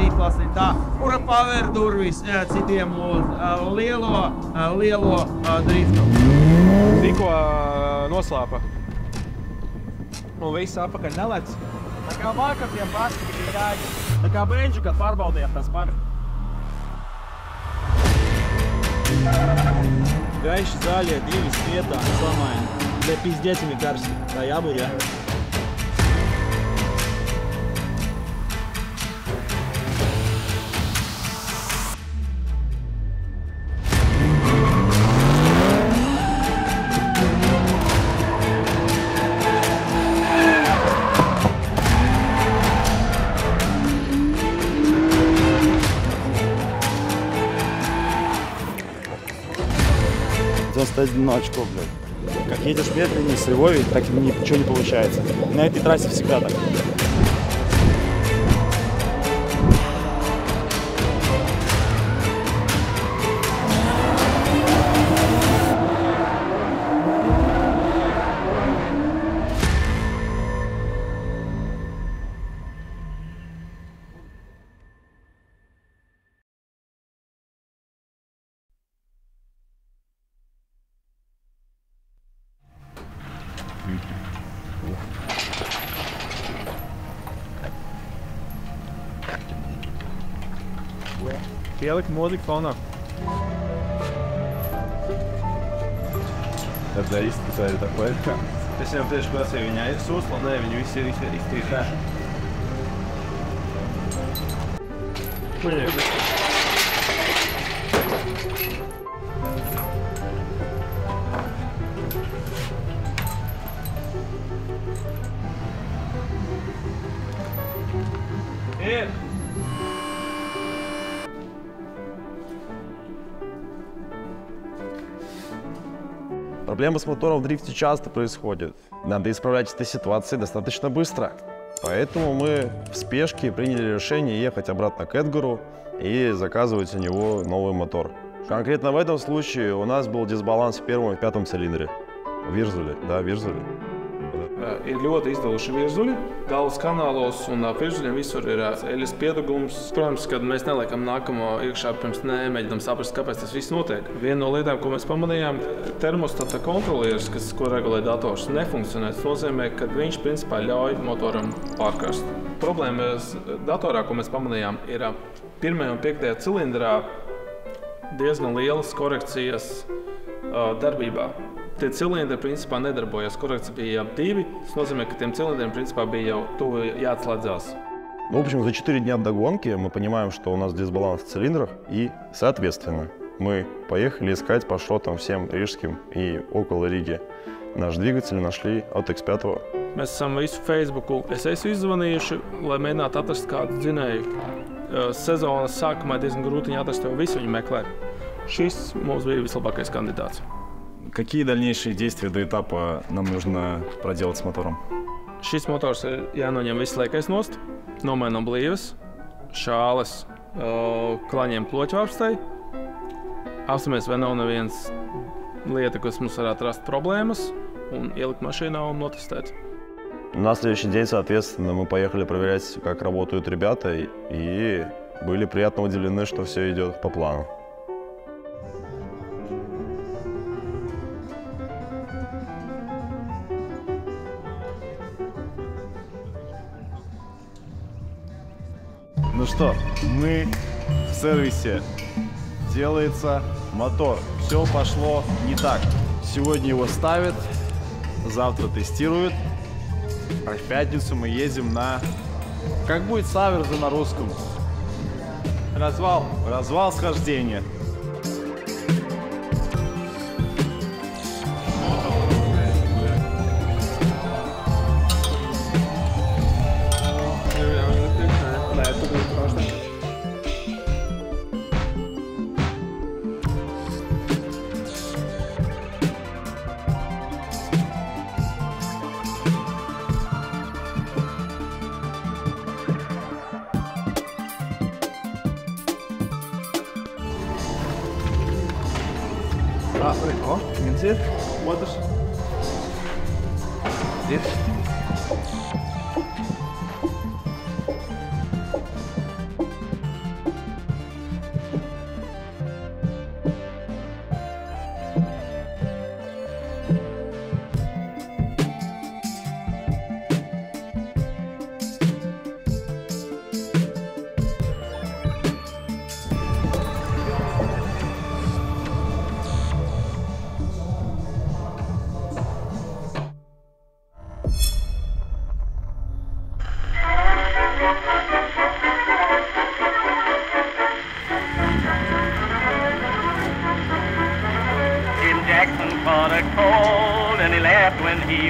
rīklāsnī tā, kura paver durvis citiem uz lielo driftu. Tikko noslāpa. Un viss apakaļ nelec. Tā kā vakar tiem paskatīgi jāģi. Tā kā brīdži, kad pārbaudījām tas par. Gaiši zaļie, divi spietā, samaini. Te pizdēcimi karsti. Tā jābūt, jā? Очко, блядь. Как едешь медленнее с Львове, так ничего не получается. На этой трассе всегда так. Pielikt mūziku fonā. Tad izticēju tā klētkā. Es jau tieši prasīju, viņai ir sūsla, nē, viņi visi ir iztīrījuši. Ir! Проблемы с мотором в дрифте часто происходят. Надо исправлять эти ситуации достаточно быстро. Поэтому мы в спешке приняли решение ехать обратно к Эдгару и заказывать у него новый мотор. Конкретно в этом случае у нас был дисбаланс в первом и пятом цилиндре. Virzuļi, да, virzuļi. Ir ļoti izdeluši virzuļi, galvas kanālos un virzuļiem visur ir eļas piedugums. Protams, kad mēs neliekam nākamo iekšā, pirms nemēģinām saprast, kāpēc tas viss notiek. Viena no lietām, ko mēs pamanījām, termostata kontrolieris, ko regulē dators, nefunkcionē. Tas nozīmē, ka viņš principā ļauj motoram pārkast. Problēma datorā, ko mēs pamanījām, ir 1. un 5. cilindrā diezgan lielas korekcijas darbībā. Tie cilindri principā nedarbojas. Korekcija bija 2. Tas nozīmē, ka тем цилиндрам принципа bija jau tuvu jāatslēdzās. В общем, за 4 дня до гонки мы понимаем, что у нас дисбаланс в цилиндрах, и, соответственно, мы поехали искать по шотам всем рижским и около Риги. Nаш двигатель нашли от X5. Mēs esam visu Facebooku izzvanījuši, lai mēģinātu atrast kādu dzinēju. Sezonas sākumā diezgan grūti atrast, jo visu viņi meklē. Šis mums bija vislabākais kandidāts. Какие дальнейшие действия до этапа нам нужно проделать с мотором? Šis motors ir jānoņem viss liekais nost, nomainām blīves, šāles, klaņiem ploķvārstei. Apstāmies, vai nav neviens lieta, kas mums varētu rast проблемas, un ielikt mašīnā un notestēt. На следующий день, соответственно, мы поехали проверять, как работают ребята, и были приятно удивлены, что все идет по плану. Ну что, мы в сервисе. Делается мотор. Все пошло не так. Сегодня его ставят, завтра тестируют. А в пятницу мы едем на... Как будет саверза на русском? Развал. Развал схождения. O, viens ir, otrs. Ir.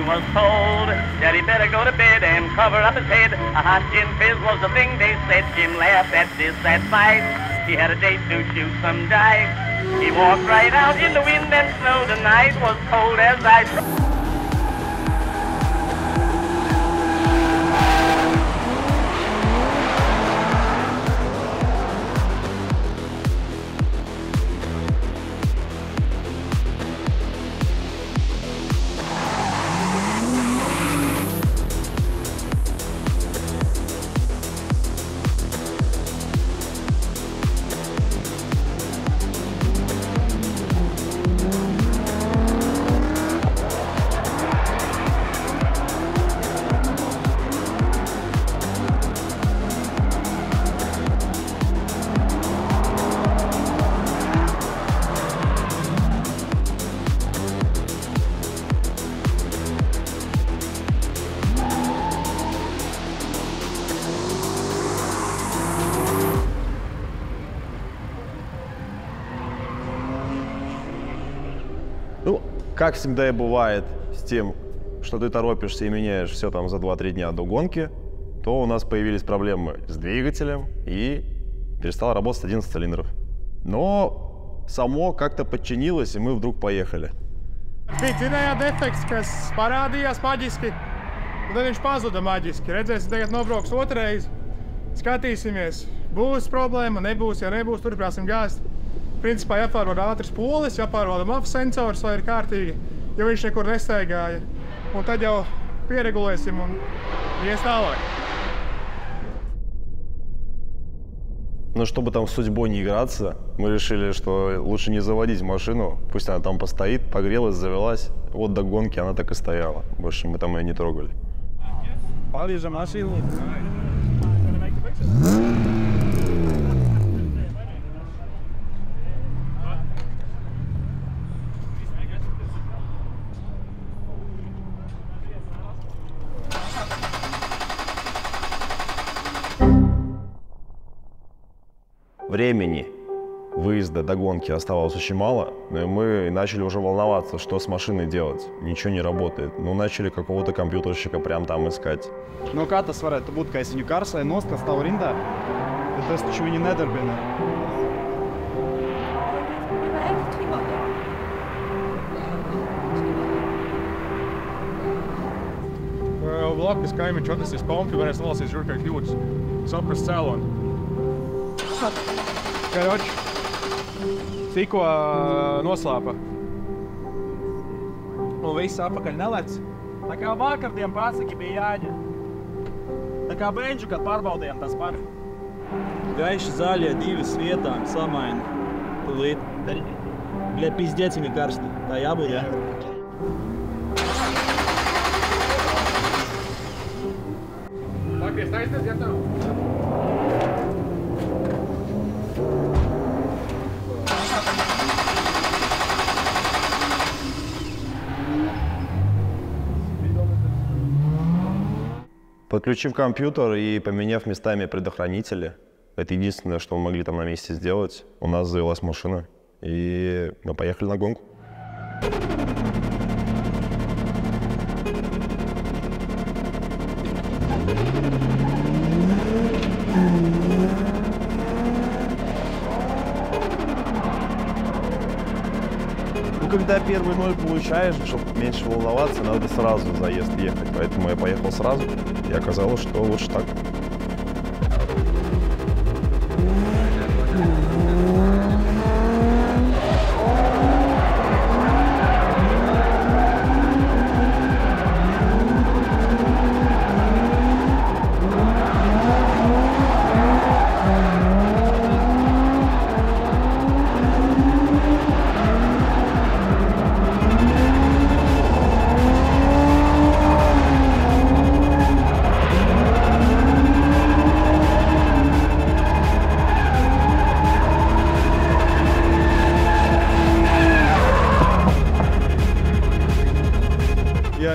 was told that he better go to bed and cover up his head. A hot gin fizz was the thing they said. Jim laughed at this that night. He had a date to shoot some dice. He walked right out in the wind and snow. The night was cold as ice. Ну, как всегда и бывает с тем, что ты торопишься и меняешь все там за 2-3 дня до гонки, то у нас появились проблемы с двигателем и перестал работать 11 цилиндров. Но само как-то подчинилось, и мы вдруг поехали. Bija cinējā defekts, kas parādījās maģiski, un tad viņš pazuda maģiski. Redzēsim, tagad nobrauks otrreiz. Skatīsimies, būs problēma, nebūs, ja nebūs, turpināsim gāzt. Principā jāpārvada ātrs polis, jāpārvada maps sensors, lai ir kārtīgi, jo viņš nekur nestaigāja. Un tad jau pieregulēsim un ies tālāk. Но чтобы там с судьбой не играться, мы решили, что лучше не заводить машину. Пусть она там постоит, погрелась, завелась. Вот до гонки она так и стояла. Больше мы там ее не трогали. Palīdzam asīlu. Времени выезда до гонки оставалось очень мало, и мы начали уже волноваться, что с машиной делать. Ничего не работает. Ну, начали какого-то компьютерщика прям там искать. No kā tas varētu būt, ka es viņu karsēju nost, kas stāv rindā, bet tas taču viņu nedarbina. Blakus kaimiņš atnesīs pompi, varēs nolasīt žurkai kļūdas, saprast cēloni. Karoči, tikko noslāpa. Un viss apakaļ nelec. Tā kā vakardien pasaki bija jāģa. Tā kā beņģu, kad pārbaudījām tas par. Gaiši zaļie, 2 svietām samaini. Tūlīt. Bļa, pizdecimi karsti. Tā jābūt, ja? Pakies taisnēs, ja tev? Подключив компьютер и поменяв местами предохранители, это единственное, что мы могли там на месте сделать, у нас завелась машина, и мы поехали на гонку. Ну, когда первый ноль получаешь, чтобы меньше волноваться, надо сразу заезд ехать. Поэтому я поехал сразу, и оказалось, что лучше так.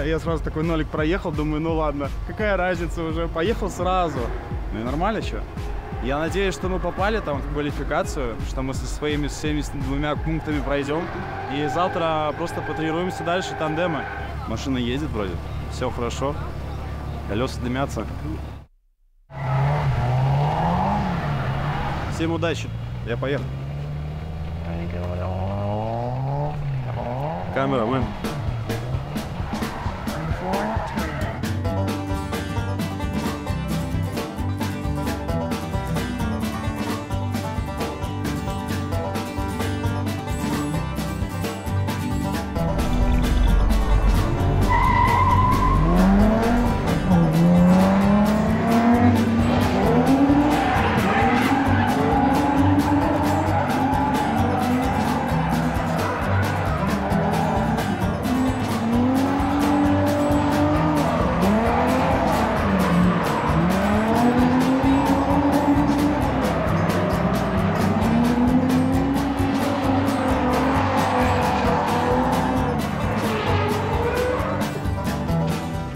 Я сразу такой нолик проехал, думаю, ну ладно, какая разница уже, поехал сразу. Ну и нормально, что? Я надеюсь, что мы попали там в квалификацию, что мы со своими 72 пунктами пройдем. И завтра просто потренируемся дальше, тандемы. Машина едет вроде. Все хорошо. Колеса дымятся. Всем удачи. Я поехал. Камера, мэн.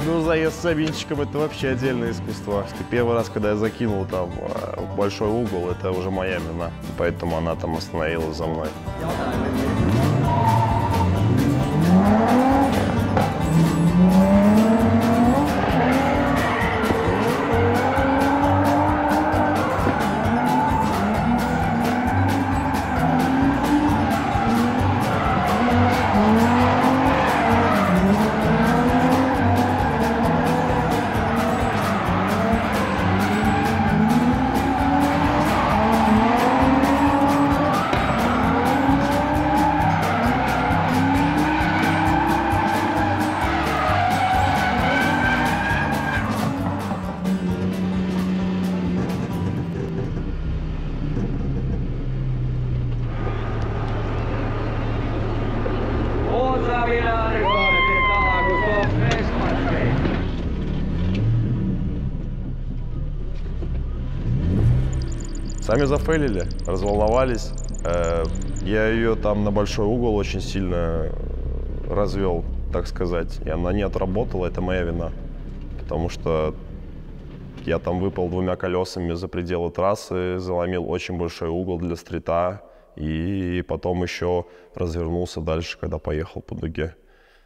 Ну, заезд с винчиком — это вообще отдельное искусство. Первый раз, когда я закинул там в большой угол, это уже моя вина. Поэтому она там остановилась за мной. Сами зафейлили, разволновались. Я ее там на большой угол очень сильно развел, так сказать. И она не отработала, это моя вина. Потому что я там выпал двумя колесами за пределы трассы, заломил очень большой угол для стрита. И потом еще развернулся дальше, когда поехал по дуге.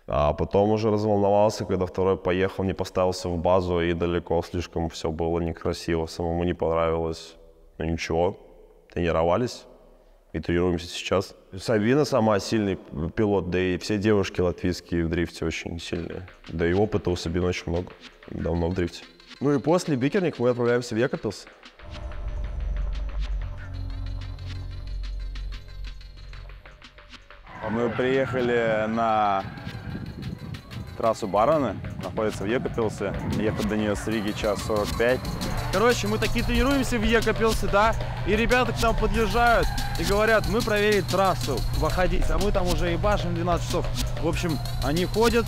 А потом уже разволновался, когда второй поехал, не поставился в базу, и далеко слишком все было некрасиво, самому не понравилось. Но ничего, тренировались и тренируемся сейчас. Сабина сама сильный пилот, да и все девушки латвийские в дрифте очень сильные. Да и опыта у Сабины очень много, давно в дрифте. Ну и после Бикерник мы отправляемся в Екапилс. Мы приехали на трассу Бараны, находится в Екапилсе. Ехать до нее с Риги 1:45. Короче, мы такие тренируемся в Екапилсе, да, и ребята к нам подъезжают и говорят, мы проверили трассу, выходить, а мы там уже ебашим 12 часов. В общем, они ходят,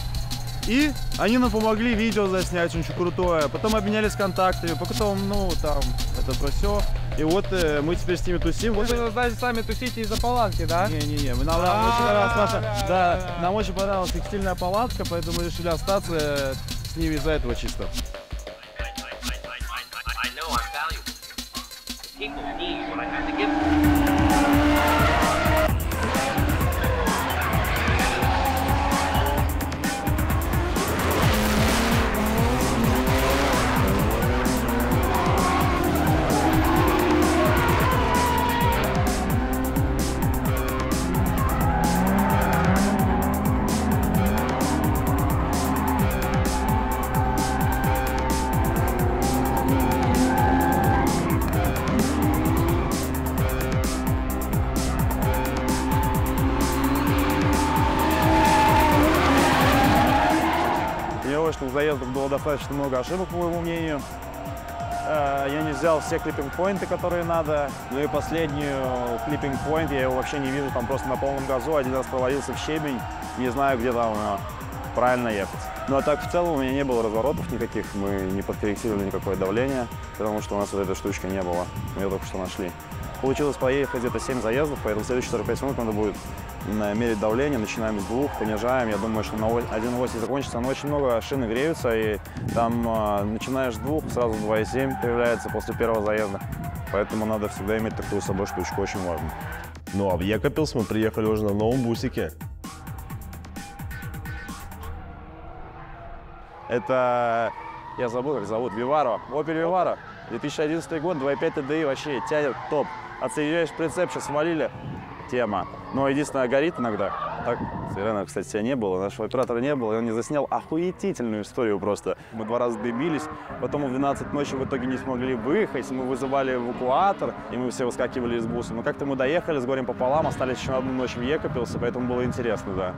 и они нам помогли видео заснять, очень крутое. Потом обменялись контактами, потом, ну, там, это про все. И вот мы теперь с ними тусим. Вы, значит, сами тусите из-за палатки, да? Не-не-не, нам очень понравилась наша, да, нам очень понравилась текстильная палатка, поэтому мы решили остаться с ними из-за этого чисто. People need what I have to give them. В заездах было достаточно много ошибок, по моему мнению. Я не взял все клиппинг-поинты, которые надо. Ну и последнюю клиппинг-поинт, я его вообще не вижу, там просто на полном газу. Один раз провалился в щебень, не знаю, где там правильно ехать. Ну а так в целом у меня не было разворотов никаких, мы не подкорректировали никакое давление, потому что у нас вот этой штучки не было, мы ее только что нашли. Получилось поехать где-то 7 заездов, поэтому следующие 45 минут надо будет мерить давление, начинаем с 2, понижаем. Я думаю, что на 1.8 закончится, но очень много шины греются, и там начинаешь с 2, сразу 2.7 появляется после первого заезда. Поэтому надо всегда иметь такую с собой штучку, очень важно. Ну а в Екапилс мы приехали уже на новом бусике. Это, я забыл, как зовут, Виваро, Opel Vivaro. 2011 год, 2.5 TDI вообще тянет топ. Отсоединяешь прицеп, сейчас свалили, тема. Но единственное, горит иногда. Так, Сирена, кстати, тебя не было, нашего оператора не было, и он не заснял охуетительную историю просто. Мы 2 раза дымились, потом в 12 ночи в итоге не смогли выехать, мы вызывали эвакуатор, и мы все выскакивали из буса. Но как-то мы доехали с горем пополам, остались еще на одну ночь в Екапилсе, поэтому было интересно, да.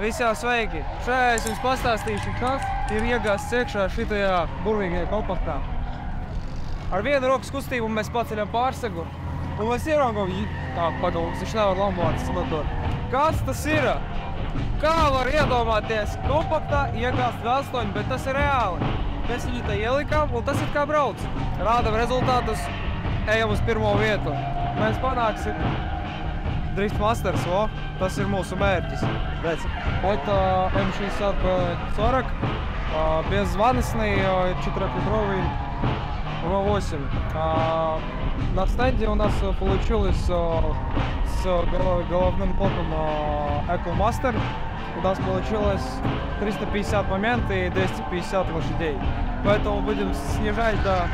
Visiem sveiki! Šajā es jums pastāstīšu, kas ir iegāsts iekšā šitajā burvīgajā kompaktā. Ar vienu rokas kustību mēs paceļam pārsegu, un mēs ieraugam, tā pagalvas, viņš nevar lambātas motoru. Kas tas ir? Kā var iedomāties kompaktā iegāst V8, bet tas ir reāli. Mēs viņu te ielikām, un tas ir kā brauc. Rādam rezultātus, ejam uz pirmo vietu. Mēs panāksim Drift Masters, tas ir mūsu mērķis. Это М60-40, безванностный 4-литровый V8. На стенде у нас получилось с головным блоком EcoMaster. У нас получилось 350 момент и 250 лошадей. Поэтому будем снижать до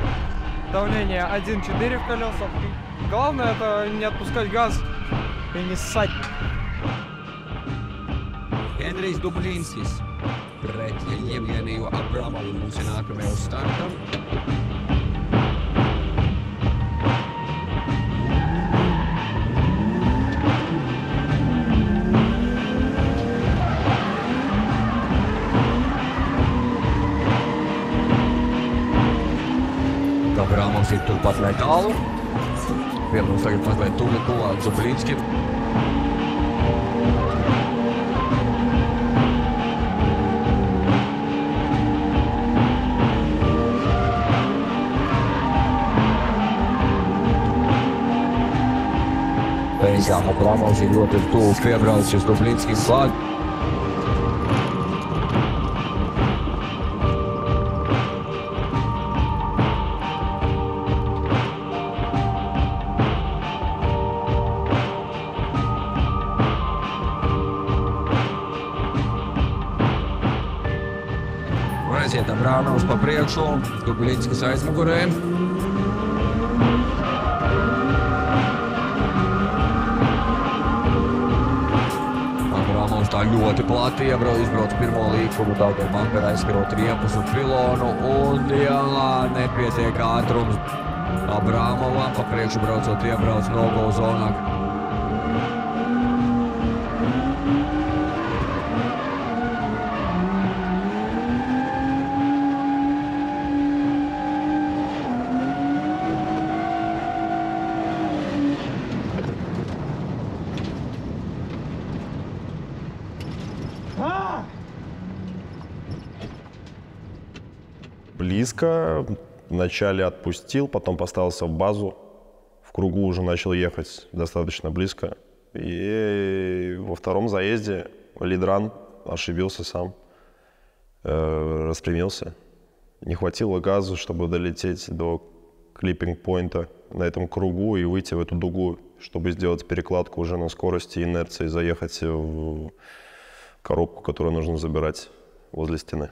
давления 1.4 в колесах. Главное это не отпускать газ и не ссать. Henrijs Dublinskis pret Jevgeniju Abramovu mūsu nākamajā startā. Abramovs ir turpat netālu. Pie mums tagad mazliet tuvāk Dublinskim. Pēcām Abramovs ir ļoti tuvu piebraucis uz Dublinskis slāni. Aiziet Abramovs pa priekšu, Dublinskis aizmugurē. Tā ļoti plati izbrauc pirmo līkumu, tātad Mampera aizskarot riepus un pilonu, un jā, nepietiek ātrums. Abramovam pa priekšu braucot iebrauc no-go zonā. Близко. Вначале отпустил, потом поставился в базу. В кругу уже начал ехать достаточно близко. И во втором заезде лидран ошибился сам. Распрямился. Не хватило газу, чтобы долететь до клиппинг-поинта на этом кругу и выйти в эту дугу, чтобы сделать перекладку уже на скорости и инерции, заехать в коробку, которую нужно забирать возле стены.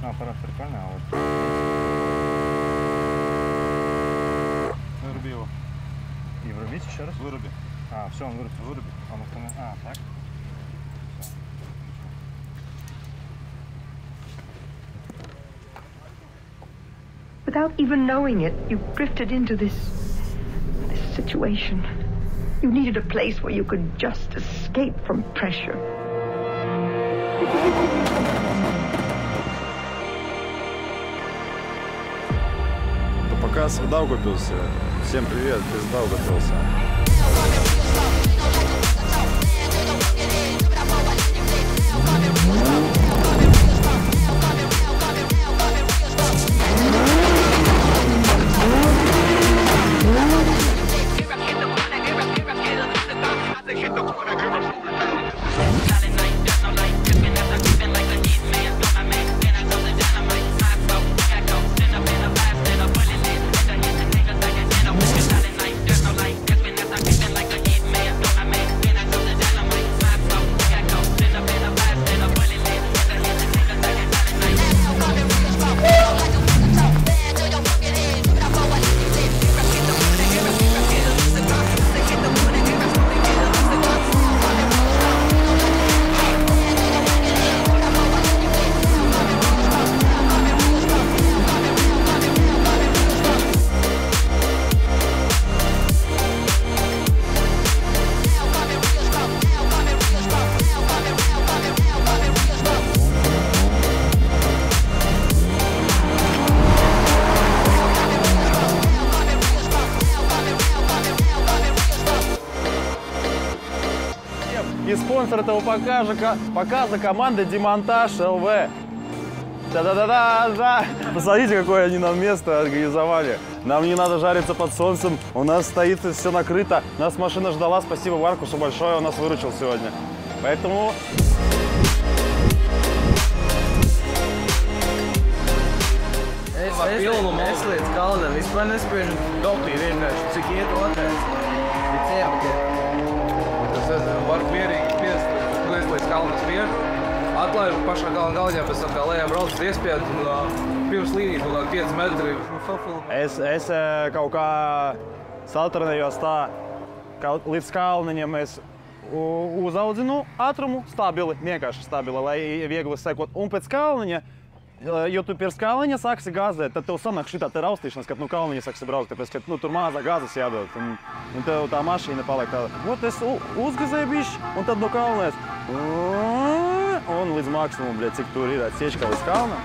Аппарат прикольный, а вот... Выруби его. И врубить еще раз? Выруби. А, все, он выруби. Выруби. Он установил. А, так? Все. Without even knowing it, you drifted into this situation. You needed a place where you could just escape from pressure. Пока в Даугавпилсе. Всем привет, из Даугавпилса. И спонсор этого показа команда Демонтаж ЛВ. Да-да-да-да-да! Посмотрите, какое они нам место организовали. Нам не надо жариться под солнцем, у нас стоит все накрыто. Нас машина ждала, спасибо Маркусу большое, он нас выручил сегодня. Поэтому... Es līdz kalnam vispār nespēju dopī vienkārši, cik iet otrais. Ir ciemati. Tas var mierīgi pies līdz kalnam spiež. Atklāju pašā galņā, pēc tam kā lejā brauc iespied un pirms līnijas kaut 5 metri. Es kaut kā saltranējos tā, ka līdz kalniņam es uzaudzinu ātrumu stabili, vienkārši stabili, lai viegli sekot. Un pēc kalniņa, jo tu pirms kalniņa sāksi gāzēt, tad tev sanāk šitā te raustīšanas, kad kalniņa sāksi braukt, tāpēc, ka tur mazā gāzes jādod, un tev tā mašīna paliek tāda. Ot, es uzgazēju bišķi, un tad no kalnēs, un līdz maksimumu, bļet, cik tur ir, siečkā līdz kalnam.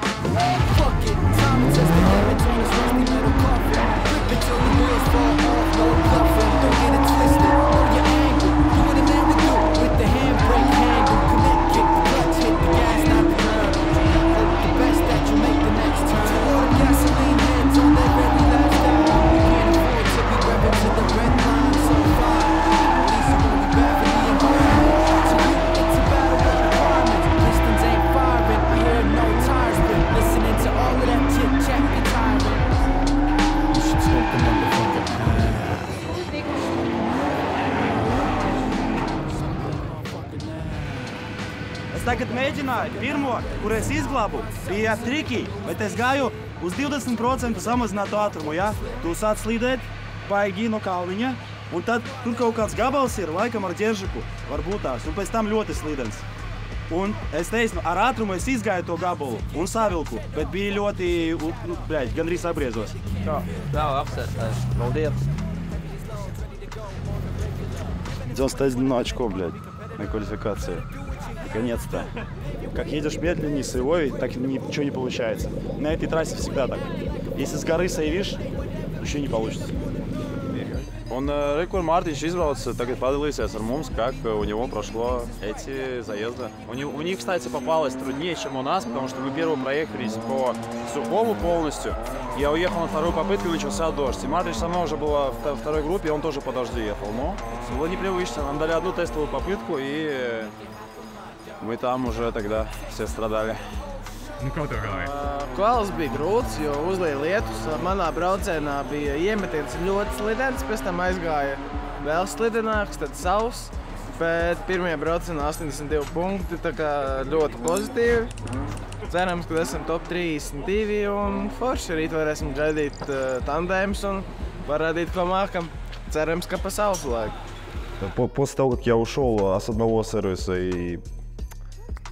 Tagad mēģināju pirmo, kur es izglābu, bija triki, bet es gāju uz 20% samazinātu ātrumu, ja? Tu sāc slīdēt, baigi no kalniņa, un tad tur kaut kāds gabals ir, laikam ar ģeržiku, varbūt tās, un pēc tam ļoti slīdens. Un es teicu, ar ātrumu es izgāju to gabalu un savilku, bet bija ļoti, gandrīz apgriezos. Tā, apsēstājs. Paldies. 91 очко, блядь, на квалификации. наконец-то. Как едешь медленнее с Ивой, так ничего не получается. На этой трассе всегда так. Если с горы сейвишь, еще не получится. Он, Rekur Mārtiņš izbrauca, tagad padalīsies ar mums, как у него прошло эти заезды. У них, кстати, попалось труднее, чем у нас, потому что мы первым проехались по сухому полностью. Я уехал на вторую попытку, и начался дождь. И Мартинш со мной уже был во второй группе, и он тоже по дождю ехал. Но было непривычно. Нам дали одну тестовую попытку, и мы там уже тогда все страдали. Nu, kā tev gāja? Kvalis bija grūts, jo uzlīja lietus. Manā braucienā bija iemetiens ļoti slidens, pēc tam aizgāja vēl slidenāks, tad sauss. Bet pirmajā braucienā 82 punkti, tā kā ļoti pozitīvi. Cerams, ka esam top 32 un forši rīt varēsim gaidīt tandēmus un parādīt, ko mākam. Cerams, ka pa sausu laiku. После того, как я ушел с одного сервиса и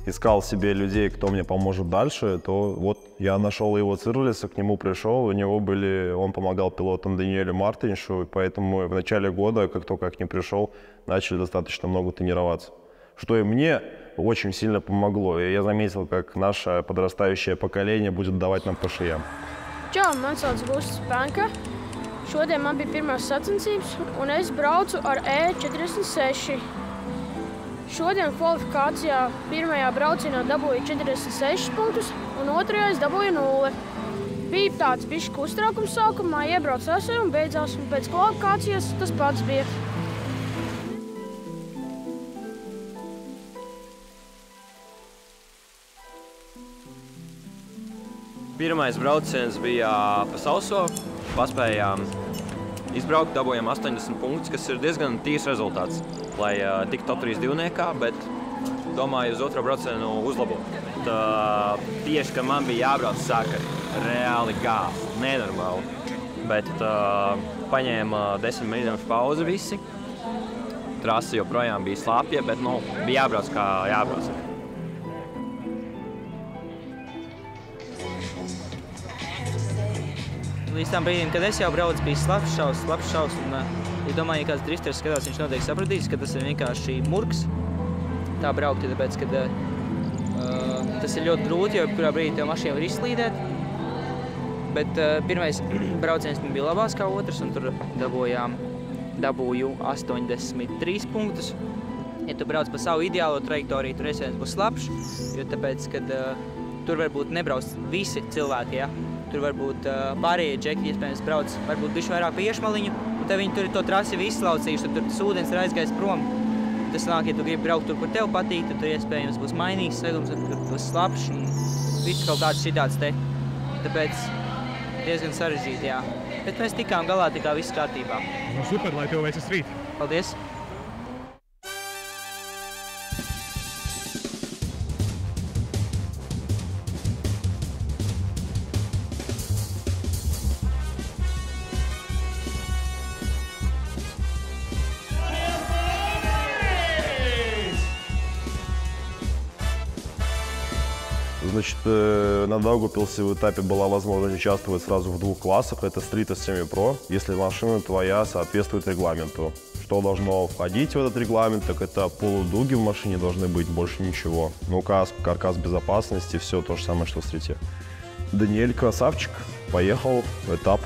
искал себе людей, кто мне поможет дальше, то вот я нашел его Цирлиса, к нему пришел, он помогал пилотам Даниэлю Мартиншу, и поэтому в начале года, как только к ним пришел, начали достаточно много тренироваться. Что и мне очень сильно помогло, и я заметил, как наше подрастающее поколение будет давать нам по шеям. Čau, man sauc Gustis Penka. Šodien man bija pirmās sacensības, un es braucu ar E46. Šodien kvalifikācijā pirmajā braucienā dabūju 46 punktus, un otrajā es dabūju 0. Bija tāds bišķi uztraukums sākumā, iebraucu esē un beidzās, un pēc kvalifikācijas tas pats bija. Pirmais brauciens bija pa sauso, paspējām izbraukt, dabūjām 80 punktus, kas ir diezgan tīrs rezultāts, lai tiktu top 3 divniekā, bet domāju uz otro braucienu uzlabot. Tieši, ka man bija jābrauc sāka reāli gāzt, nenormāli, bet paņēma 10 minūšu pauzi visi. Trasa joprojām bija slāpja, bet bija jābrauc kā jābrauc. Līdz tam brīdim, kad es jau braucu, bija slapjš šaus, un ja domāju, ja kāds drifteris skatās, viņš noteikti sapratīs, ka tas ir vienkārši murgs tā braukt, tāpēc, ka tas ir ļoti grūti, jo kurā brīdī tev mašīna var izslīdēt. Bet pirmais brauciens man bija labās kā otrs, un tur dabūju 83 punktus. Ja tu brauc pa savu ideālo trajektoriju, tur iespējams būs slapjš, jo tāpēc, ka tur varbūt nebrauc visi cilvēki, ja? Tur varbūt pārējie džeki, iespējams, brauc varbūt bišķi vairāk pa iešmaliņu, un tad viņi tur to trasi ir izslaucījuši, tad tur tas ūdens ir aizgājis prom. Tas nāk, ja tu gribi braukt tur, kur tev patīk, tad tur iespējams būs mainīgs segums, tur būs slapjš un viss kaut kāds šitāds te. Tāpēc diezgan sarežģīti, jā. Bet mēs tikām galā, tā kā viss kārtībā. Nu super, lai tev veicas rīt. Paldies! Значит, на Даугавпилсе в этапе была возможность участвовать сразу в 2 классах. Это стрит и семи-про, если машина твоя соответствует регламенту. Что должно входить в этот регламент, так это полудуги в машине должны быть, больше ничего. Ну, каркас безопасности, все то же самое, что в стрите. Даниэль красавчик, поехал в этап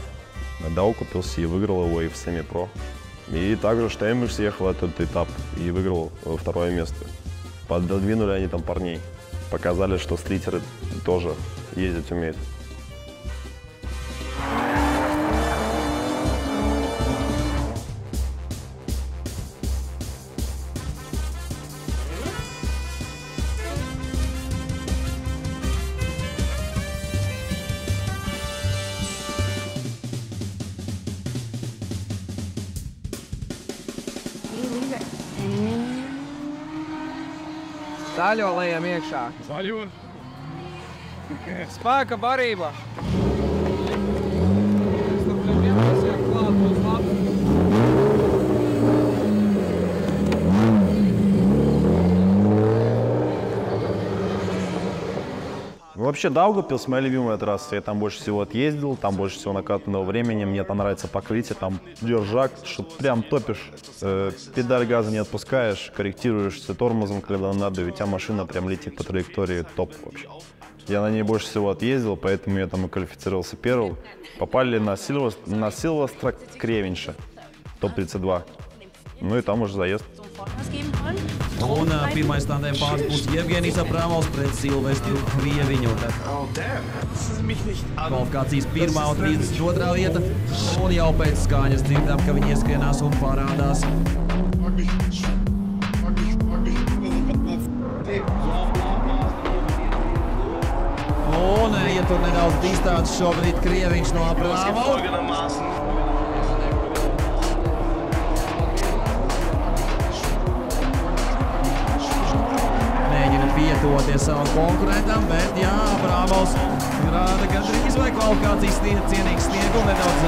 на Даугавпилсе и выиграл его и в семи-про. И также Штейнберг съехал в этот этап и выиграл 2-е место. Пододвинули они там парней. Показали, что стритеры тоже ездить умеют. Zaļo lejam iekšā. Zaļo? Spēka barība. Вообще Даугавпилс моя любимая трасса. Я там больше всего отъездил, там больше всего накатанного времени. Мне там нравится покрытие, там держак, что прям топишь. Педаль газа не отпускаешь, корректируешься тормозом, когда надо, и у тебя машина прям летит по траектории, топ вообще. Я на ней больше всего отъездил, поэтому я там и квалифицировался первым. Попали на Силвестра Кревинша, топ-32. Ну и там уже заезд. Un pirmais tandem pāris būs Jevgenijs Abramovs pret Silvestru Krieviņu. Kvalifikācijas 1. un 32. vieta. Un jau pēc skaņas dzirdam, ka viņi ieskrienās un parādās. Un ietur nedaudz distanci šobrīd Krieviņš no Abramova. Pietuvoties savam konkurentam, bet jā, Abramovs rāda gandrīz vai kvalifikācijas cienīgs sniegu nedaudz.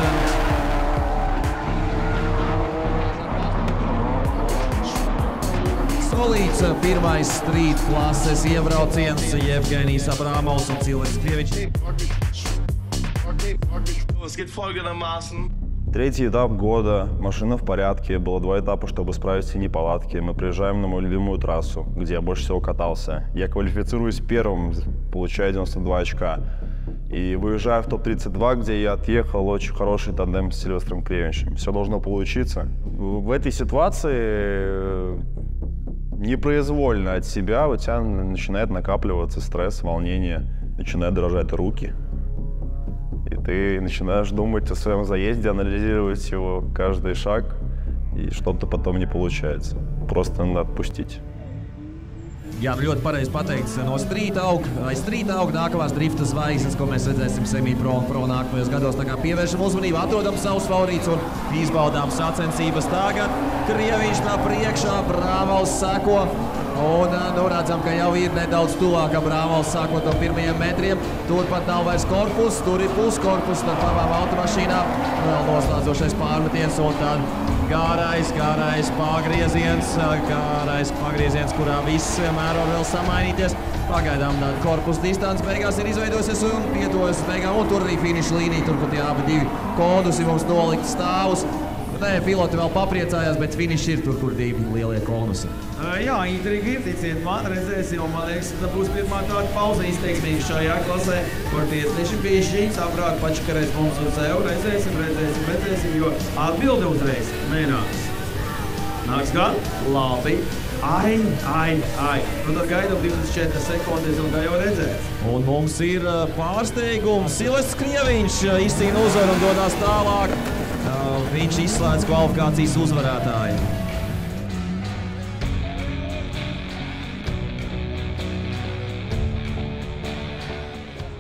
Solīts pirmais street klases iebrauciens Jevgenijs Abramovs un Silvestris Krieviņš. Третий этап года, машина в порядке, было 2 этапа, чтобы исправить все неполадки. Мы приезжаем на мою любимую трассу, где я больше всего катался. Я квалифицируюсь первым, получаю 92 очка. И выезжаю в топ-32, где я отъехал очень хороший тандем с Сильвестром Кревиншем. Все должно получиться. В этой ситуации непроизвольно от себя у тебя начинает накапливаться стресс, волнение, начинают дрожать руки. И ты начинаешь думать о своем заезде, анализировать его каждый шаг, и что-то потом не получается. Просто надо отпустить. Jā, ļoti pareizi pateikts no Street Aug. Street Aug nākamās drifta zvaigznes, ko mēs redzēsim semi-pro un pro nākamajos gados. Tā kā pievēršam uzmanību, atrodam savus favorītus un izbaudām sacensības tagad. Krieviņš tā priekšā, Abramovs seko. Un nu redzam, ka jau ir nedaudz tuvāk Abramovs sākot no pirmajiem metriem. Turpat nav vairs korpus, tur ir puskorpus starp abām automašīnām. Vēl noslēdzošais pārmetiens un tad garais pagrieziens, kurā viss vienmēr var vēl samainīties. Pagaidām korpusa distance beigās ir izveidojusies un pietuvojas beigām. Un tur arī finiša līnija, tur pat abi divi kondusi mums nolikt stāvus. Nē, piloti vēl papriecājās, bet finišs ir tur, kur divi lielie konusi. Jā, intriga ir, ticiet man, redzēsim, un man liekas, ka būs pirmā tāda pauze izteiksmīga šajā klasē, kur tiesneši piešķīns, aprāk pačakarēs mums uz sev, redzēsim, jo atbilde uzreiz nenāks. Nāks gan? Labi. Ai. Nu tad gaidam 24 sekundes un kā jau redzēs. Un mums ir pārsteigums. Silvestris Krieviņš izcīna uzvaru un dodās tālāk. Viņš izslēdz kvalifikācijas uzvarētāju.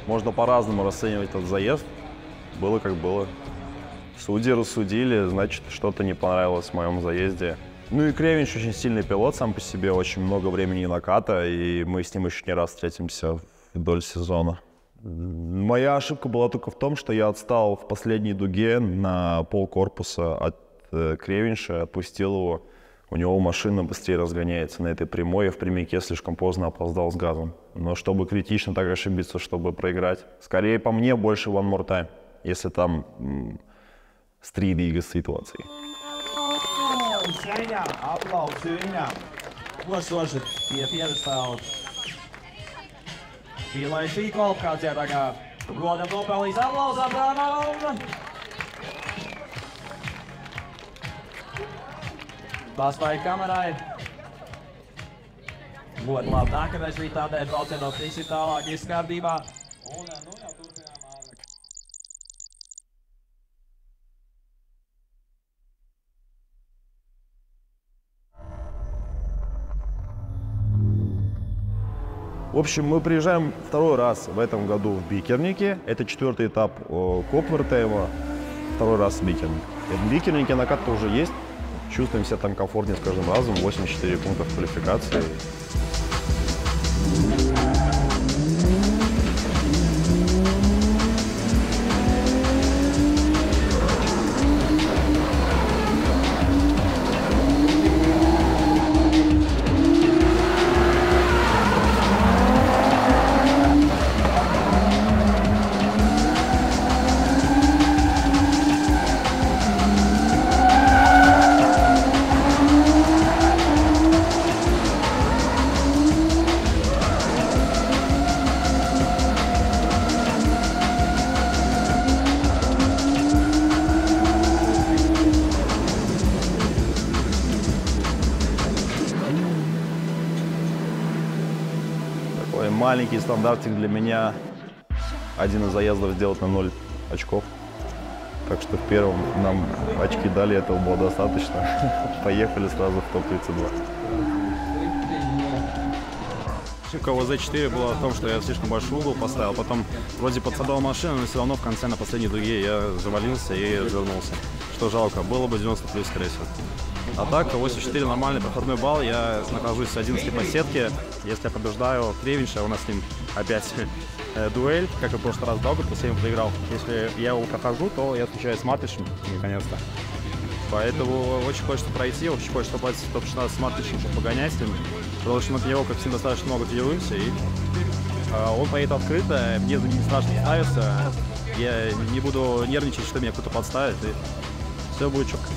Можно по-разному расценивать этот заезд. Было как было. Судьи рассудили, значит, что-то не понравилось в моем заезде. Ну и Кревинш очень сильный пилот сам по себе, очень много времени наката, и мы с ним еще не раз встретимся вдоль сезона. Моя ошибка была только в том, что я отстал в последней дуге на полкорпуса от Кревинша, отпустил его. У него машина быстрее разгоняется на этой прямой, я в прямике слишком поздно опоздал с газом. Но чтобы критично так ошибиться, чтобы проиграть, скорее по мне больше one more time, если там strīdīgas situācija. Aplausi viņam. Kosoši pie piedestāla. Pīlai šī kvalifikācijā tā kā godam nopelnīs aplausu Abramovam. Paspēja kamerai. Ļoti labi. Nākamais bija tādēļ braucienot visi tālāk izkārtībā. В общем, мы приезжаем второй раз в этом году в Бикернике. Это 4-й этап Копвертейма, второй раз в Бикернике. В Бикернике накат-то уже есть. Чувствуем себя там комфортнее с каждым разом. 84 пункта в квалификации. маленький стандартик для меня. Один из заездов сделать на 0 очков. Так что в первом нам очки дали, этого было достаточно. Поехали сразу в топ-32. Ошибка в ВЗ-4 была в том, что я слишком большой угол поставил. Потом вроде подсадал машину, но все равно в конце на последней дуге я завалился и развернулся. Что жалко, было бы 90 плюс, скорее всего. А так, 84 нормальный проходной балл. Я нахожусь с 11 по сетке. Если я побеждаю Кревинша, у нас с ним опять дуэль, как и в прошлый раз Даугавпилс, после него проиграл. Если я его прохожу, то я встречаюсь с Мартышем, наконец-то. Поэтому очень хочется пройти, очень хочется попасть в топ-16 с Мартышем, чтобы погонять с ним. Потому что мы от него, как всегда, достаточно много тренируемся, и он поедет открыто, мне за ним не страшно ставиться. Я не буду нервничать, что меня кто-то подставит, и все будет четко.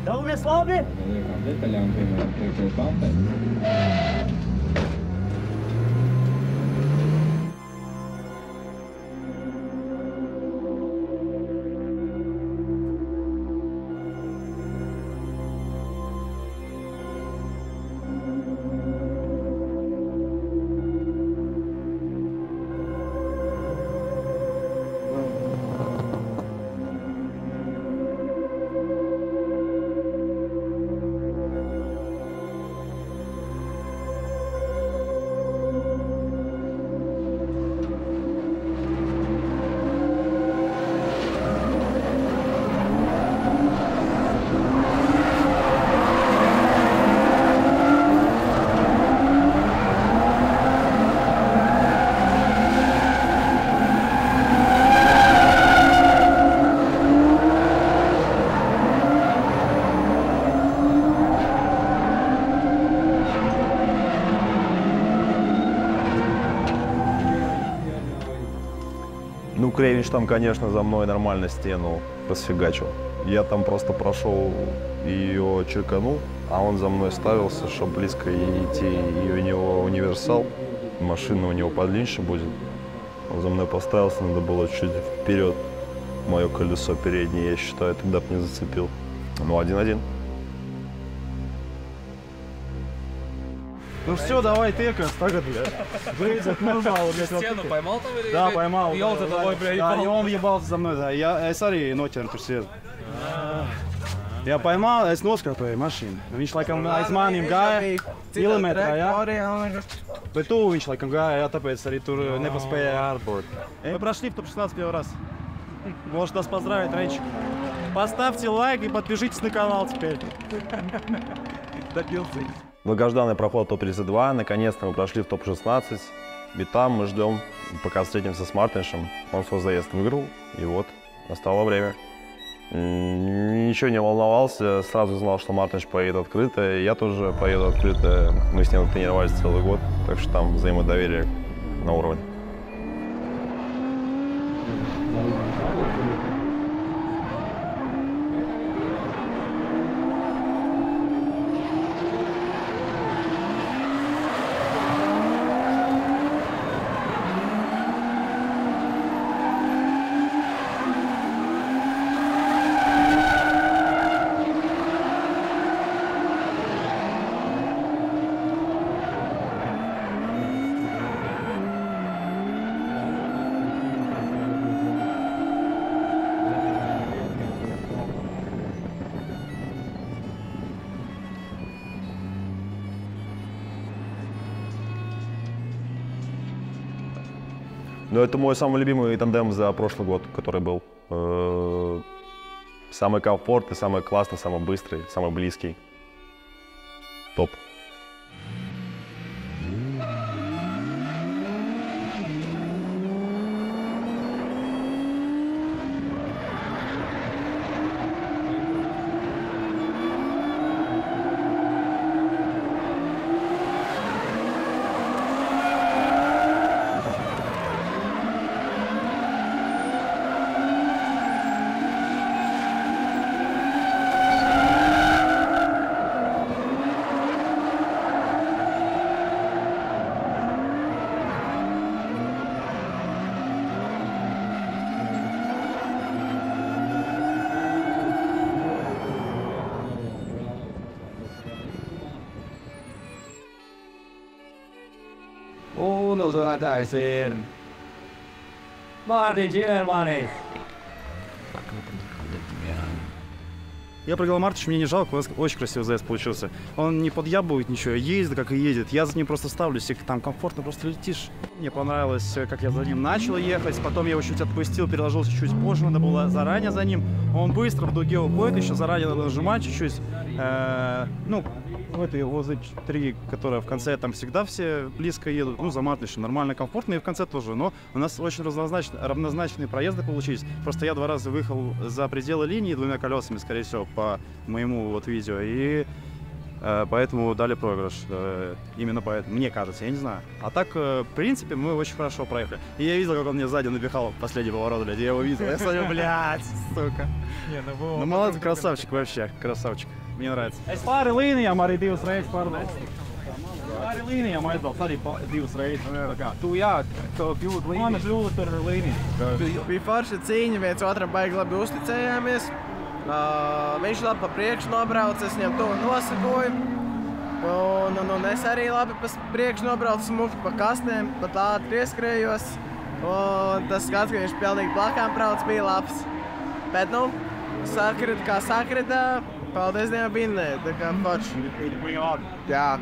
Daumies labi! Detaļām, piemēram, priekšējais bumper. Ну, Кревинш там, конечно, за мной нормально стену расфигачил. Я там просто прошел и ее черканул, а он за мной ставился, чтобы близко идти, и у него универсал, машина у него подлиннее будет. Он за мной поставился, надо было чуть вперед мое колесо переднее, я считаю, тогда бы не зацепил. Ну, 1-1. Ну все, давай тыкать, tagad, beidzot normāli. Стену поймал там или? Да, поймал. И он за тобой, бля, Да, ебал? и он въебался за мной, да. Es arī noķeru tur siedu. Ja paimal, es noskrapēju mašīnu. Viņš laikam aiz maniem gāja milimetrā, jā. Bet tu viņš laikam gāja, jā, tāpēc arī tur nepaspēja ārport. Мы прошли в топ-16 первый раз. Может нас поздравить, Рейчик. Поставьте лайк и подпишитесь на канал теперь. Добился. Долгожданный проход топ-32, наконец-то мы прошли в топ-16, и там мы ждем, пока встретимся с Мартиншем. Он свой заезд выиграл, и вот, настало время. Ничего не волновался, сразу знал, что Мартинш поедет открыто, и я тоже поеду открыто. Мы с ним тренировались целый год, так что там взаимодоверие на уровне. Но это мой самый любимый тандем за прошлый год, который был. Самый комфортный, самый классный, самый быстрый, самый близкий. Топ. Taisin. Martin Germany. Я проиграл Мартыч, мне не жалко, у вас очень красивый заезд получился. Он не подъябывает ничего, ездит, как и едет. Я за ним просто ставлюсь, и там комфортно просто летишь. Мне понравилось, как я за ним начал ехать, потом я его чуть отпустил, переложил чуть позже, надо было заранее за ним. Он быстро в дуге уходит, еще заранее надо нажимать чуть-чуть. Ну, в этой возле 3, которая в конце, там всегда все близко едут, ну, за Мартычем, нормально, комфортно, и в конце тоже. Но у нас очень равнозначные проезды получились. Просто я 2 раза выехал за пределы линии 2 колесами, скорее всего, по моему вот видео, и поэтому дали проигрыш. Именно поэтому, мне кажется, я не знаю. А так, в принципе, мы очень хорошо проехали. И я видел, как он мне сзади напихал последний поворот, блядь, я его видел. Я смотрю, блядь, сука. Ну, молодец, красавчик вообще, красавчик. Мне нравится. Es pāri līnijām arī 2 reizes pārbraucu. Pāri līnijām aizbraucu arī 2 reizes. Tu jā, to kļūt līniju. Mana kļūda ar līniju. Bija forša cīņa, viens otram baigi labi uzticējāmies. Viņš labi pa priekšu nobrauc, es viņam to nosakoju. Un es arī labi pa priekšu nobraucu smuki pa kastēm, pat ātri ieskrējos. Un tas skats, ka viņš pilnīgi blakām brauc, bija labs. Bet, nu, sakrit kā sakrita. Paldies Dievam, binnē, tā kā forši. Jā.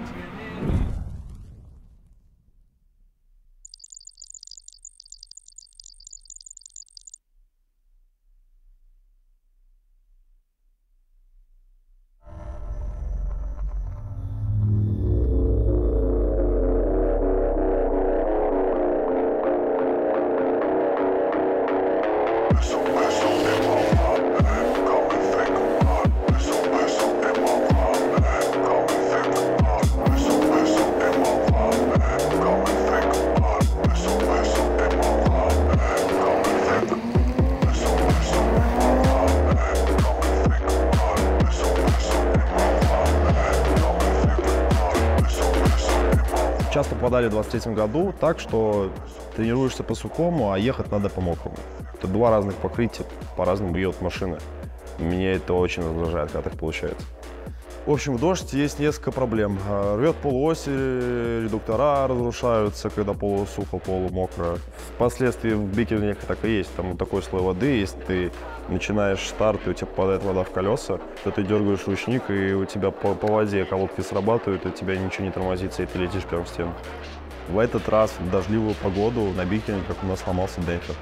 Часто попадали в 23-м году так, что тренируешься по сухому, а ехать надо по мокрому. Это 2 разных покрытия, по-разному бьет машина. Меня это очень раздражает, когда так получается. В общем, в дождь есть несколько проблем. Рвет полуоси, редуктора разрушаются, когда полусухо, полумокро. Впоследствии в бикернях так и есть. Там такой слой воды, если ты начинаешь старт, и у тебя попадает вода в колеса, то ты дергаешь ручник, и у тебя по воде колодки срабатывают, и у тебя ничего не тормозится, и ты летишь прямо в стену. В этот раз в дождливую погоду на бикерниках у нас сломался демпфер.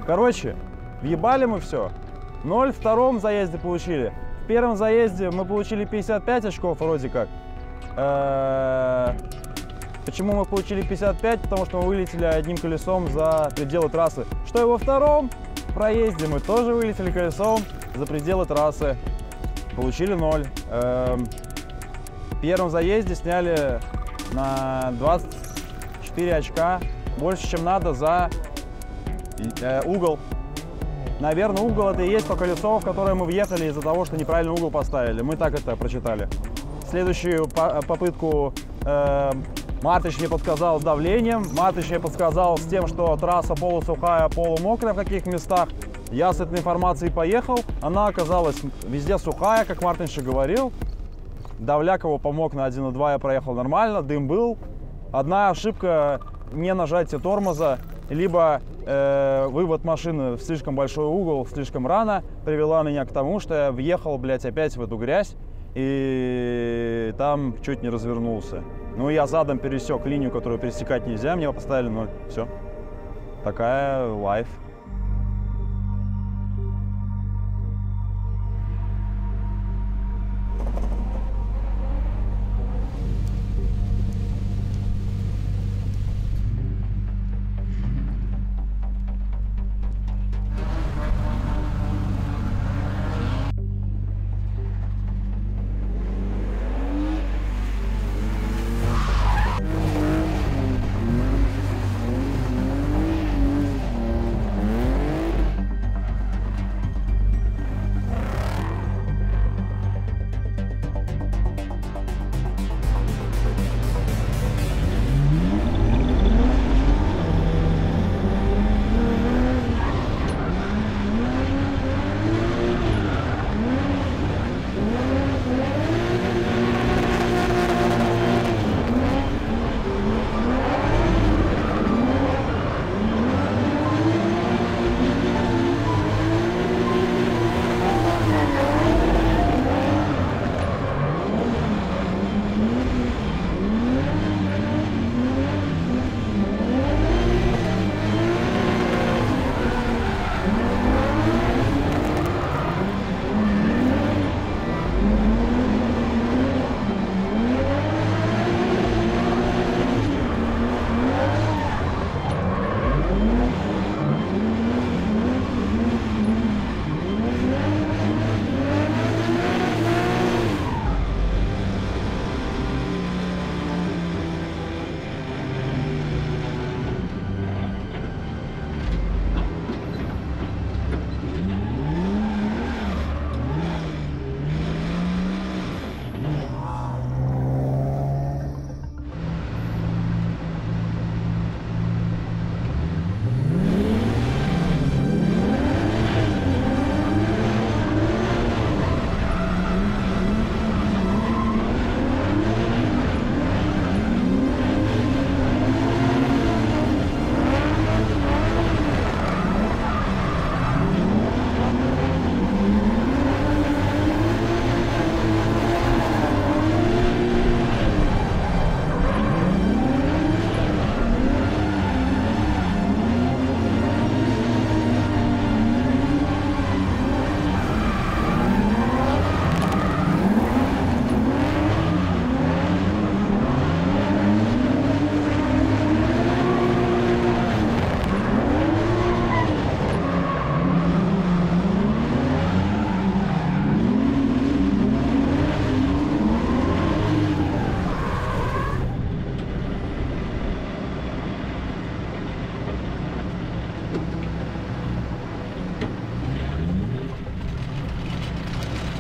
Короче, въебали мы все. 0 в втором заезде получили. В первом заезде мы получили 55 очков вроде как. Почему мы получили 55? Потому что мы вылетели одним колесом за пределы трассы. Что и во втором проезде мы тоже вылетели колесом за пределы трассы. Получили 0. В первом заезде сняли на 24 очка. Больше, чем надо за угол. Наверное, угол это и есть то колесо, в которое мы въехали из-за того, что неправильно угол поставили. Мы так это прочитали. Следующую попытку Мартыч мне подсказал с давлением. Мартыч мне подсказал с тем, что трасса полусухая, полумокрая в каких местах. Я с этой информацией поехал. Она оказалась везде сухая, как Мартыч и говорил. Давлякову помог на 1.2, я проехал нормально, дым был. Одна ошибка — не нажатие тормоза, либо вывод машины в слишком большой угол слишком рано привела меня к тому, что я въехал, блядь, опять в эту грязь и там чуть не развернулся. Ну, я задом пересек линию, которую пересекать нельзя, мне поставили 0. Все. Такая лайф.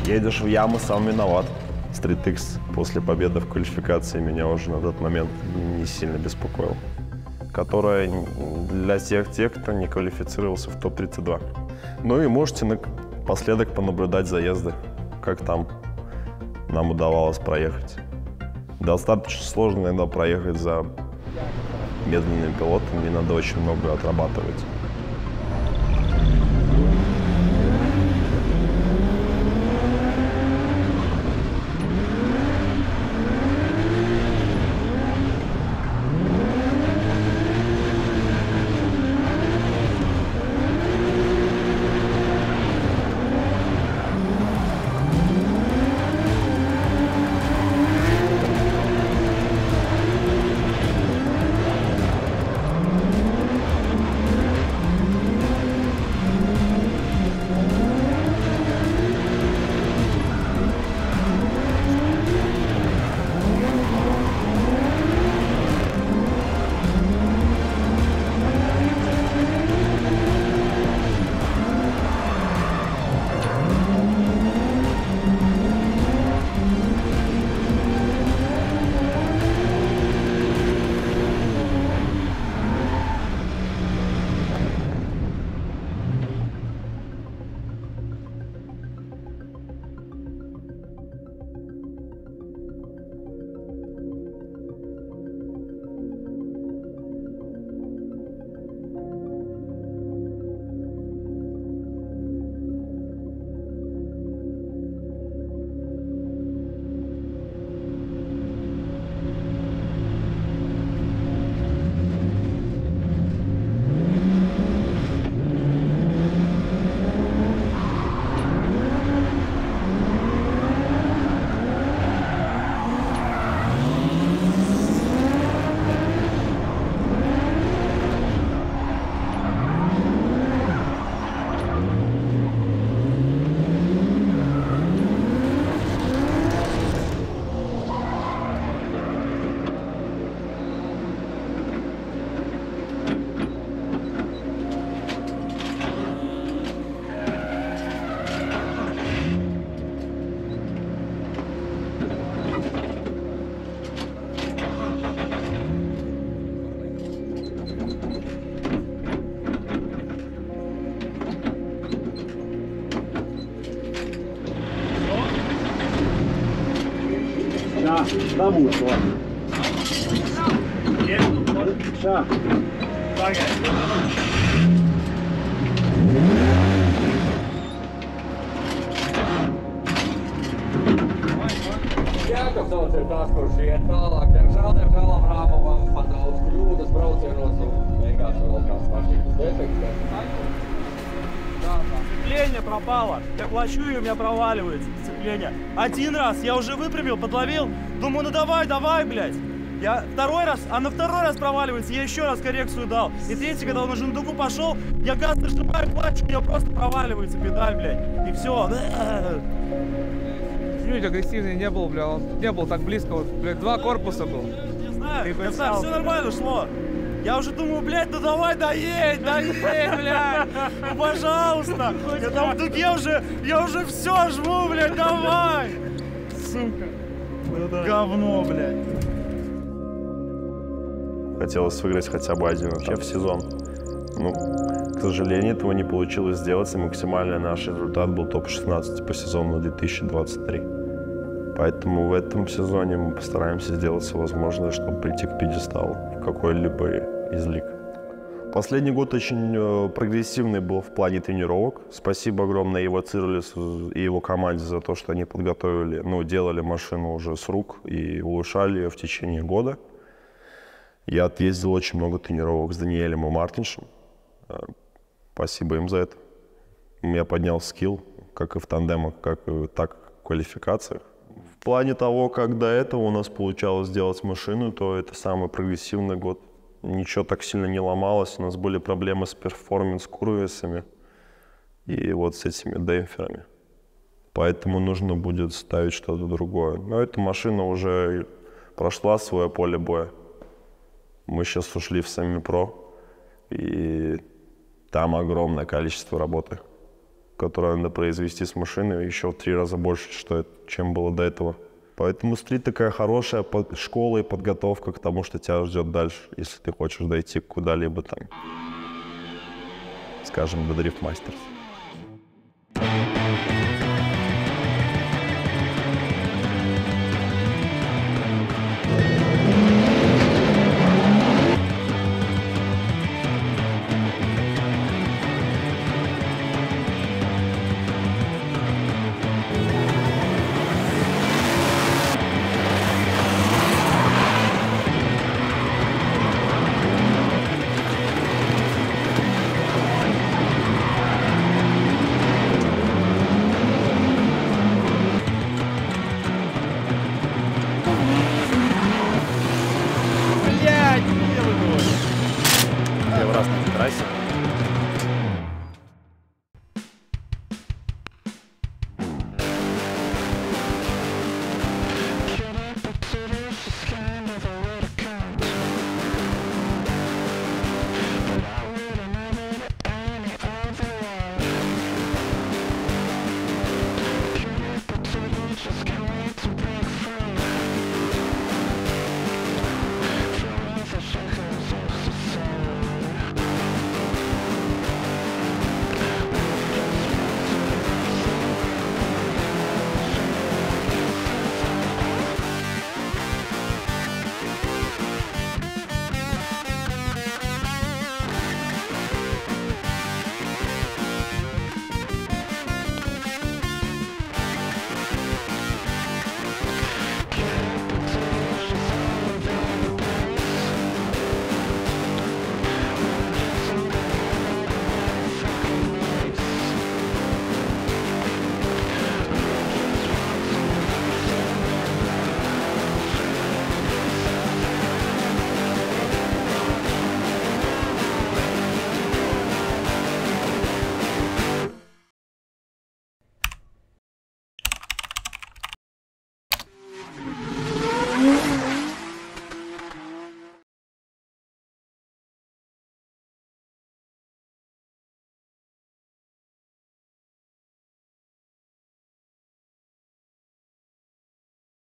Едешь в яму, сам виноват. Street X после победы в квалификации меня уже на тот момент не сильно беспокоил. Которая для всех тех, кто не квалифицировался в топ-32. Ну и можете напоследок понаблюдать заезды, как там нам удавалось проехать. Достаточно сложно иногда проехать за медленными пилотами, и надо очень много отрабатывать. Na mūsu. Šā. Jākapsauts ir tas, kurš iet tālāk. Diemžēl Abramovam pat daudz kļūdas braucienos un vienkārši vēl kāds mašīnas defekts. Сцепление пропало. Я плачу, и у меня проваливается сцепление. Один раз я уже выпрямил, подловил. Думаю, ну давай, блядь. Я второй раз, а на второй раз проваливается. Я еще раз коррекцию дал. И третий, когда он уже на дугу пошел, я газ нажимаю, плачу, у меня просто проваливается педаль, блядь. И все. Чуть агрессивный не был, бля. Он не был так близко. Вот, блядь, два корпуса был. Я знаю, все нормально шло. Я уже думаю, блядь, ну давай, доедь, блядь, ну пожалуйста. Я там в дуге я уже все жму, блядь, давай. Сука. Говно, блядь. Хотелось выиграть хотя бы один этап в сезон. Ну, к сожалению, этого не получилось сделать, и максимальный наш результат был топ-16 по сезону 2023. Поэтому в этом сезоне мы постараемся сделать все возможное, чтобы прийти к пьедесталу в какой-либо из лиг. Последний год очень прогрессивный был в плане тренировок. Спасибо огромное его Цирлису и его команде за то, что они подготовили, делали машину уже с рук и улучшали ее в течение года. Я отъездил очень много тренировок с Даниэлем и Мартиншем. Спасибо им за это. Я поднял скилл, как и в тандемах, так и в квалификациях. В плане того, как до этого у нас получалось сделать машину, то это самый прогрессивный год. Ничего так сильно не ломалось, у нас были проблемы с перформанс-курвисами и вот с этими демпферами. Поэтому нужно будет ставить что-то другое. Но эта машина уже прошла свое поле боя. Мы сейчас ушли в семи-про, и там огромное количество работы, которое надо произвести с машиной, еще в 3 раза больше, чем было до этого. Поэтому стрит такая хорошая школа и подготовка к тому, что тебя ждет дальше, если ты хочешь дойти куда-либо там, скажем, до дрифт мастерс.